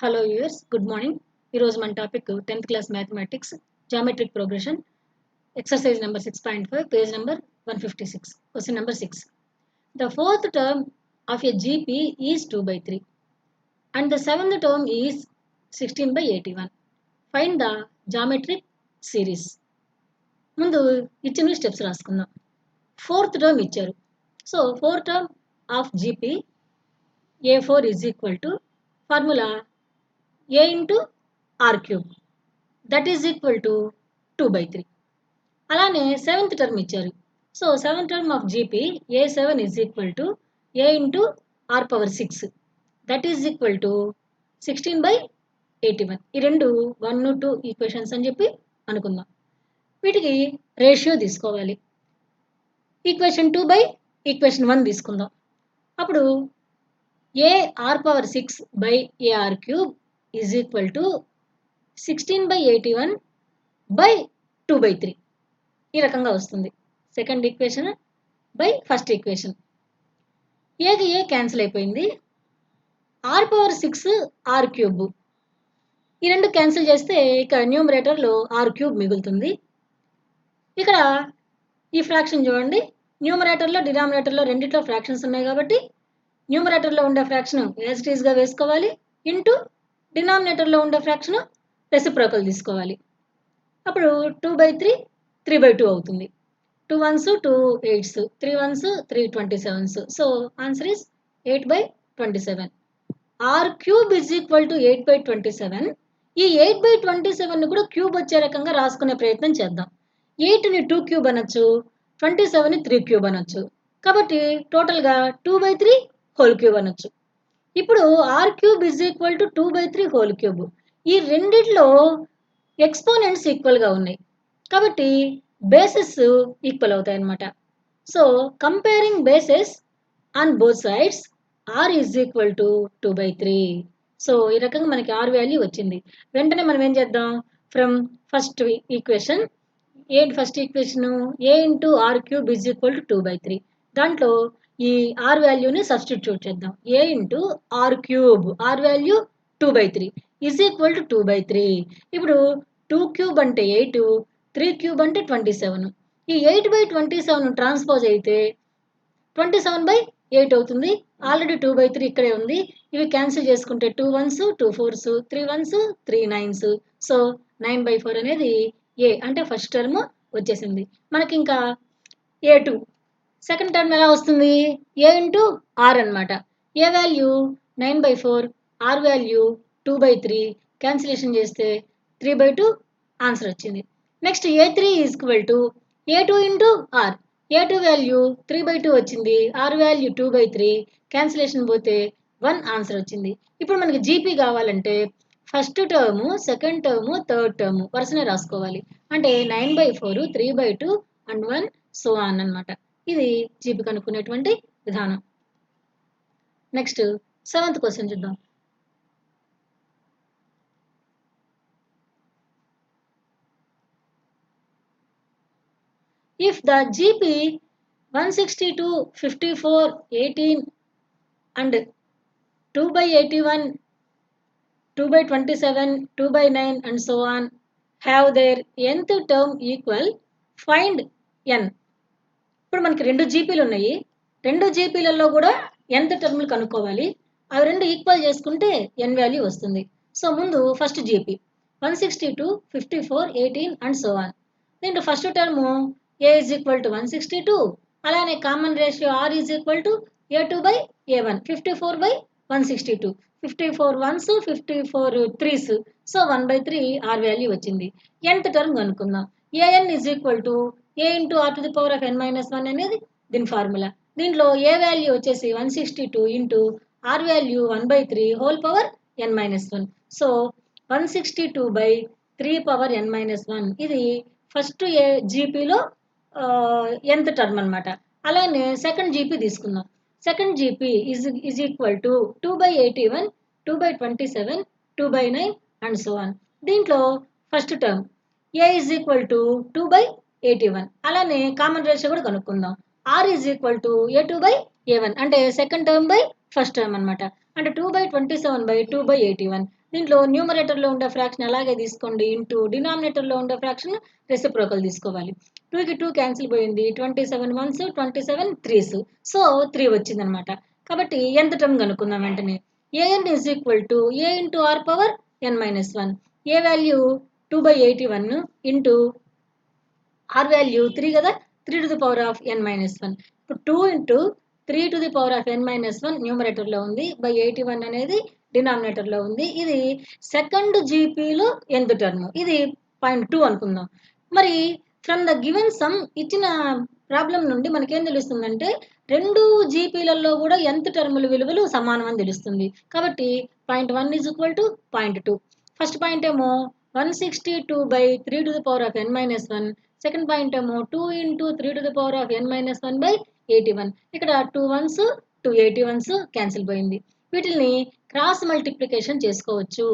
Hello యూయర్స్ good morning. ఈరోజు మన topic 10th class mathematics geometric progression exercise number 6.5 page number 156 question number 6. The fourth term of a GP is 2/3 and the seventh term is 16/81. Find the geometric series. ముందు ఇచ్చిన steps రాసుకుందాం. Fourth term ఇచ్చారు. So fourth term of GP A4 is equal to formula A into R cube, that is equal to 2/3. అలానే seventh term ఇచ్చారు. So seventh term of GP A7 is equal to A into R power 6, that is equal to 16/81. ఈ రెండు 1, 2 equations అని చెప్పి అనుకుందాం. వీటికి ratio తీసుకోవాలి. Equation 2 by equation 1 తీసుకుందాం. అప్పుడు AR power 6 by AR cube is equal to 16/81 by 2/3. ఈ రకంగా వస్తుంది. Second equation by first equation. ఏది ఏ క్యాన్సిల్ అయిపోయింది. ఆర్ పవర్ 6 ఆర్ క్యూబ్, ఈ రెండు క్యాన్సిల్ చేస్తే ఇక న్యూమరేటర్లో ఆర్ క్యూబ్ మిగులుతుంది. ఇక్కడ ఈ ఫ్రాక్షన్ చూడండి, న్యూమరేటర్లో డినామినేటర్లో రెండిట్లో ఫ్రాక్షన్స్ ఉన్నాయి కాబట్టి న్యూమరేటర్లో ఉండే ఫ్రాక్షన్ యాజ్ ఇట్ ఈస్గా వేసుకోవాలి, ఇంటూ డినామినేటర్లో ఉండే ఫ్రాక్షన్ రెసిప్రోకల్ తీసుకోవాలి. అప్పుడు 2/3 3/2 అవుతుంది. 2 1s 2 8s 3 1s 3 27s. So answer is 8/27. R cube is equal to 8/27. ఈ 8/27ని కూడా క్యూబ్ వచ్చే రకంగా రాసుకునే ప్రయత్నం చేద్దాం. 8ని 2 క్యూబ్ అనొచ్చు, 27ని 3 క్యూబ్ అనొచ్చు. కాబట్టి టోటల్గా 2/3 హోల్ క్యూబ్ అనొచ్చు. ఇప్పుడు R cube is equal to 2/3 whole cube. ఈ రెండిట్లో ఎక్స్పోనెంట్స్ ఈక్వల్గా ఉన్నాయి కాబట్టి బేసెస్ ఈక్వల్ అవుతాయి అన్నమాట. So comparing bases on both sides R is equal to 2/3. So ఈ రకంగా మనకి ఆర్ వాల్యూ వచ్చింది. వెంటనే మనం ఏం చేద్దాం, ఫ్రమ్ ఫస్ట్ ఈక్వేషన్ ఏంటి first equation A into R cube is equal to 2/3. దాంట్లో ఈ ఆర్ వాల్యూని సబ్స్టిట్యూట్ చేద్దాం. A into R cube, R value 2/3 is equal to 2/3. ఇప్పుడు 2 క్యూబ్ అంటే 8, 3 క్యూబ్ అంటే 27. ఈ 8/27 ట్రాన్స్పోజ్ అయితే 27/8 అవుతుంది. ఆల్రెడీ 2/3 ఇక్కడే ఉంది. ఇవి క్యాన్సిల్ చేసుకుంటే 2 1s 2 4s 3 1s 3 9s. So 9/4 అనేది ఏ అంటే ఫస్ట్ టర్మ్ వచ్చేసింది. మనకి ఇంకా A2 సెకండ్ టర్మ్ ఎలా వస్తుంది, ఏ ఇంటూ ఆర్ అనమాట. A value 9/4, R value 2/3, cancellation చేస్తే 3/2 ఆన్సర్ వచ్చింది. Next A3 is equal to A2 into R. A2 value 3/2 వచ్చింది, ఆర్ వాల్యూ 2/3, క్యాన్సిలేషన్ పోతే 1 ఆన్సర్ వచ్చింది. ఇప్పుడు మనకి జీపీ కావాలంటే first term, second term, third term వరుసనే రాసుకోవాలి. అంటే 9/4, 3/2 అండ్ 1 సో ఆన్ అనమాట. ఇది జీపీ కనుక్కునేటువంటి విధానం. నెక్స్ట్ సెవెంత్ క్వశ్చన్ చూద్దాం. If the GP 162, 54, 18 and 2/81, 2/27, 2/9 and so on have their nth term equal, find n. ఇప్పుడు మనకి రెండు జీపీలు ఉన్నాయి. రెండు జీపీలలో కూడా nth టర్మ్లు కనుక్కోవాలి. అవి రెండు ఈక్వల్ చేసుకుంటే n వాల్యూ వస్తుంది. సో ముందు first GP 162, 54, 18 and so on. దీంట్లో first term A is equal to 162, అలానే common ratio R is equal to A2/A1, 54/162, 54 1s 54 3s. So 1/3 R value వచ్చింది. nth టర్మ్ కనుక్కుందాం. AN is equal to A into R to the power of n-1 అనేది దీని formula. దీంట్లో A value వచ్చేసి 162 into R value 1/3 whole power n-1. So 162/3 power n-1 ఇది first A జీపీలో nth term అనమాట. అలానే సెకండ్ జీపీ తీసుకుందాం. Second GP is equal to 2/81, 2/27, 2/9 and so on. దీంట్లో first term A is equal to 2/81. అలానే common ratio కూడా కనుక్కుందాం. Are is equal to A2/A1 అంటే second term by first term అనమాట. అంటే 2/27/2/81 దీంట్లో న్యూమరేటర్లో ఉండే ఫ్రాక్షన్ అలాగే తీసుకోండి, ఇంటూ డినామినేటర్లో ఉండే ఫ్రాక్షన్ రెసిప్రోకల్ తీసుకోవాలి. 2కి 2 క్యాన్సిల్ పోయింది, 27 1s 27 3s, సో 3 వచ్చిందనమాట. కాబట్టి nth టర్మ్ కనుక్కుందాం వెంటనే. an is equal to a into R power n-1. A value 2/81 into R value 3 కదా, 3 to the power of n-1. ఇప్పుడు 2 into 3 to the power of n-1 న్యూమరేటర్లో ఉంది, by 81 అనేది డినామినేటర్లో ఉంది. ఇది సెకండ్ జీపీలో nth టర్మ్, ఇది 0.2 అనుకుందాం. మరి ఫ్రమ్ ద గివెన్ సమ్, ఇచ్చిన ప్రాబ్లం నుండి మనకేం తెలుస్తుందంటే రెండు జీపీలలో కూడా nth టర్ముల విలువలు సమానం అని తెలుస్తుంది. కాబట్టి 0.1 is equal to 0.2. First point ఏమో 162/3 to the power of n-1. Second point ఏమో 2 into 3 to the power of n-1/81. ఇక్కడ 2 1s 2 81s క్యాన్సిల్ పోయింది. వీటిని క్రాస్ మల్టిప్లికేషన్ చేసుకోవచ్చు.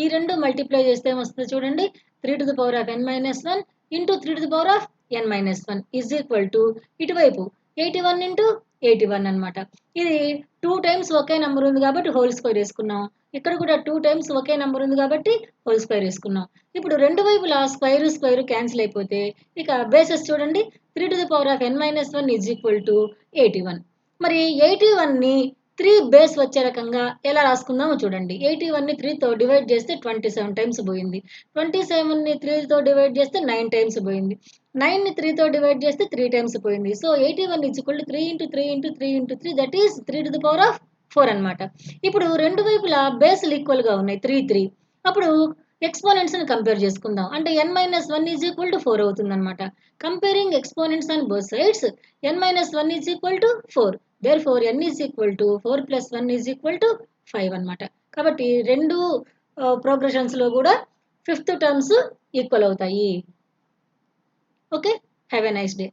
ఈ రెండు మల్టిప్లై చేస్తే ఏమొస్తుందో చూడండి, 3 to the power of n-1 into 3 to the power of n-1 is equal to ఇటువైపు 81 ఇంటూ 81 అనమాట. ఇది 2 టైమ్స్ ఒకే నెంబర్ ఉంది కాబట్టి హోల్ స్క్వేర్ వేసుకున్నాం. ఇక్కడ కూడా 2 టైమ్స్ ఒకే నెంబర్ ఉంది కాబట్టి హోల్ స్క్వేర్ వేసుకున్నాం. ఇప్పుడు రెండు వైపులా స్క్వేర్ క్యాన్సిల్ అయిపోతే ఇక బేసెస్ చూడండి, 3 to the power of n-1 is equal to 81. మరి 81ని 3 బేస్ వచ్చే రకంగా ఎలా రాసుకుందామో చూడండి. 81ని 3తో డివైడ్ చేస్తే 27 టైమ్స్ పోయింది. 27ని 3తో డివైడ్ చేస్తే 9 టైమ్స్ పోయింది. 9ని 3తో డివైడ్ చేస్తే 3 టైమ్స్ పోయింది. So 81 is equal to 3 into 3 into 3 into 3, that is 3 to the power of 4 అనమాట. ఇప్పుడు రెండు వైపులా బేస్లు ఈక్వల్గా ఉన్నాయి, 3 3. అప్పుడు ఎక్స్పోనెంట్స్ ని కంపేర్ చేసుకుందాం. అంటే n-1 ఈజ్ ఈక్వల్ టు 4 అవుతుందన్నమాట. Comparing exponents on both sides, n-1 is equal to 4. Therefore n is equal to 4 + 1 is equal to 5 అనమాట. కాబట్టి రెండు ప్రోగ్రెషన్స్ లో కూడా 5th టర్మ్స్ ఈక్వల్ అవుతాయి. Okay, have a nice day.